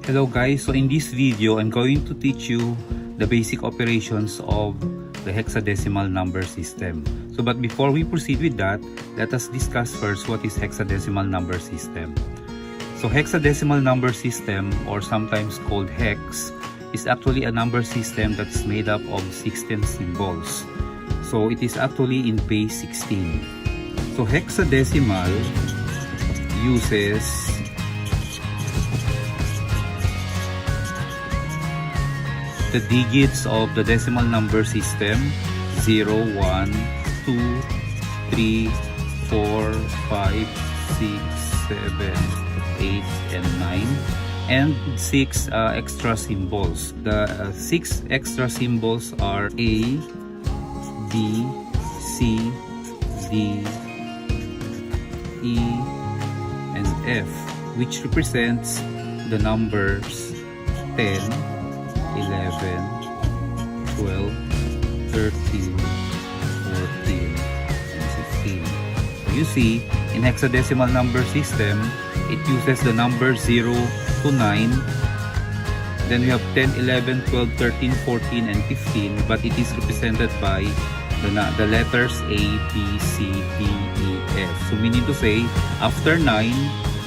Hello guys, so in this video I'm going to teach you the basic operations of the hexadecimal number system. But before we proceed with that, let us discuss first what is hexadecimal number system. So hexadecimal number system, or sometimes called hex, is actually a number system that's made up of 16 symbols. So it is actually in base 16. So hexadecimal uses the digits of the decimal number system 0, 1, 2, 3, 4, 5, 6, 7, 8, and 9, and 6 extra symbols. The 6 extra symbols are A, B, C, D, E, and F, which represents the numbers 10, 11, 12, 13, 14, and 16. So you see, in hexadecimal number system, it uses the number 0 to 9. Then we have 10, 11, 12, 13, 14, and 15, but it is represented by the letters A, B, C, D, E, F. So meaning to say, after 9,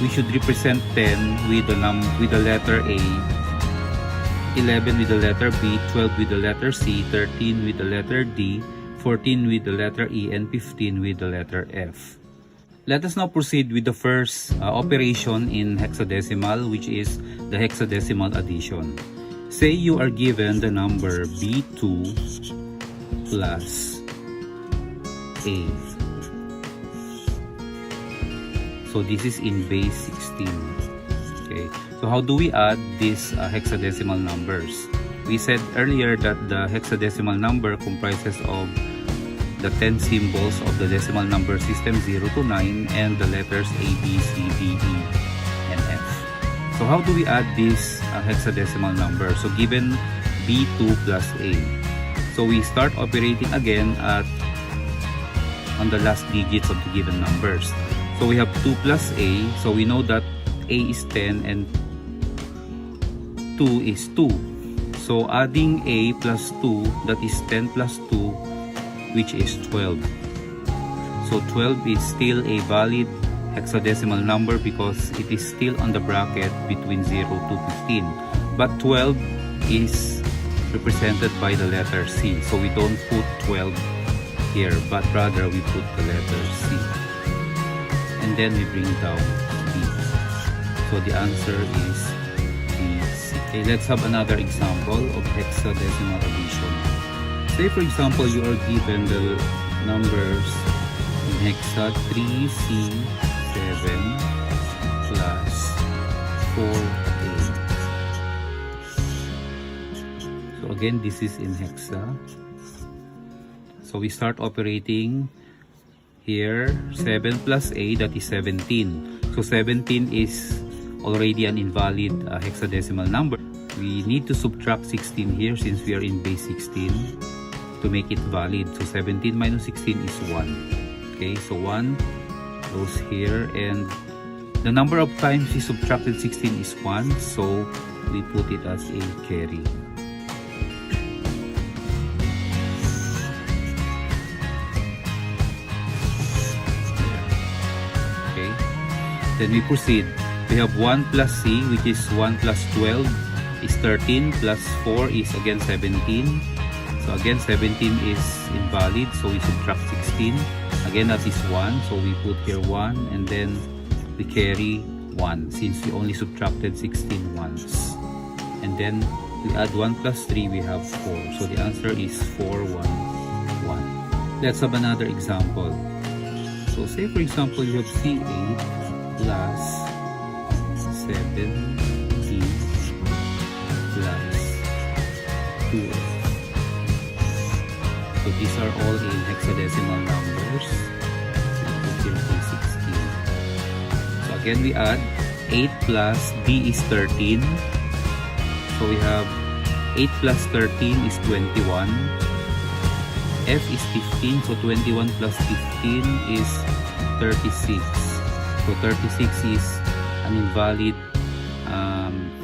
we should represent 10 with the letter A, 11 with the letter B, 12 with the letter C, 13 with the letter D, 14 with the letter E, and 15 with the letter F. Let us now proceed with the first operation in hexadecimal, which is the hexadecimal addition. Say you are given the number B2 plus A. So this is in base 16. Okay. So how do we add these hexadecimal numbers? We said earlier that the hexadecimal number comprises of the 10 symbols of the decimal number system 0 to 9 and the letters A, B, C, D, E, and F. So how do we add this hexadecimal number? So given B2 plus A. So we start operating again on the last digits of the given numbers. So we have 2 plus A. So we know that A is 10 and 2 is 2. So adding A plus 2, that is 10 plus 2, which is 12. So 12 is still a valid hexadecimal number because it is still on the bracket between 0 to 15. But 12 is represented by the letter C. So we don't put 12 here, but rather we put the letter C. And then we bring down B. So the answer is B, C. Okay, let's have another example of hexadecimal addition. Say for example, you are given the numbers in hexa 3C7 plus 4A. So again, this is in hexa. So we start operating here. 7 plus A, that is 17. So 17 is already an invalid hexadecimal number. We need to subtract 16 here since we are in base 16 to make it valid. So 17 minus 16 is 1. Okay, so 1 goes here, and the number of times we subtracted 16 is 1, so we put it as a carry. Okay, then we proceed. We have 1 plus C, which is 1 plus 12 is 13, plus 4 is again 17. So again 17 is invalid, so we subtract 16. Again that is 1, so we put here 1, and then we carry 1 since we only subtracted 16 once. And then we add 1 plus 3, we have 4. So the answer is 4, 1, 1. Let's have another example. So say for example you have C8 plus 7D plus 2F. So these are all in hexadecimal numbers. We put here 16. So again we add 8 plus D is 13. So we have 8 plus 13 is 21. F is 15. So 21 plus 15 is 36. So 36 is an invalid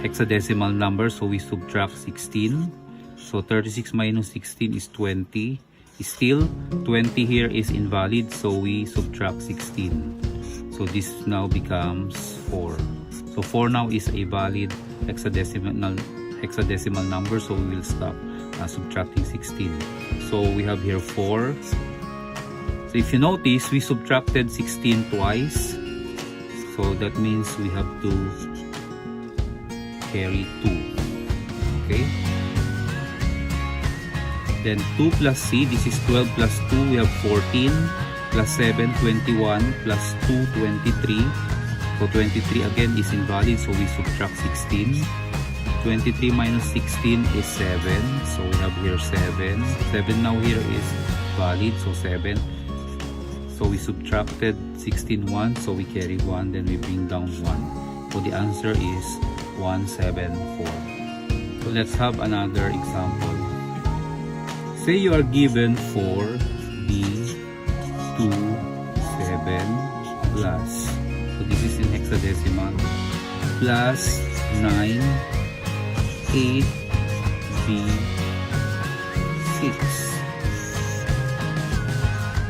hexadecimal number, so we subtract 16. So 36 minus 16 is 20. Still 20 here is invalid, so we subtract 16. So this now becomes 4. So 4 now is a valid hexadecimal number, so we will stop subtracting 16. So we have here 4. So if you notice, we subtracted 16 twice, so that means we have to carry 2. Okay, then 2 plus C, this is 12 plus 2, we have 14, plus 7, 21, plus 2, 23. So 23 again is invalid, so we subtract 16. 23 minus 16 is 7, so we have here 7. 7 now here is valid, so 7. So we subtracted 16 once, so we carry 1, then we bring down 1. So the answer is 174. So let's have another example. Say you are given 4B27 plus, so this is in hexadecimal, plus 9,8B6.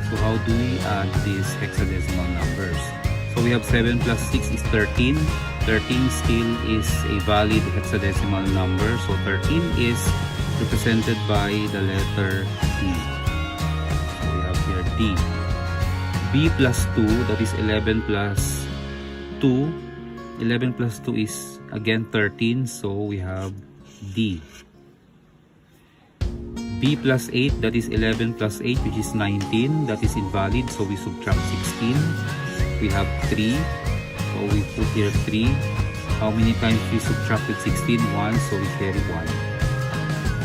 So how do we add these hexadecimal numbers? So we have 7 plus 6 is 13. 13 still is a valid hexadecimal number. So 13 is represented by the letter D. So we have here D. B plus 2, that is 11 plus 2. 11 plus 2 is again 13, so we have D. B plus 8, that is 11 plus 8, which is 19. That is invalid, so we subtract 16. We have 3, so we put here 3. How many times we subtracted 16? 1, so we carry 1.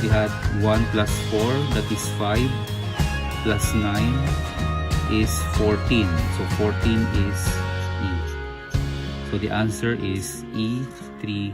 We had 1 plus 4, that is 5, plus 9 is 14. So 14 is E. So the answer is E3DD.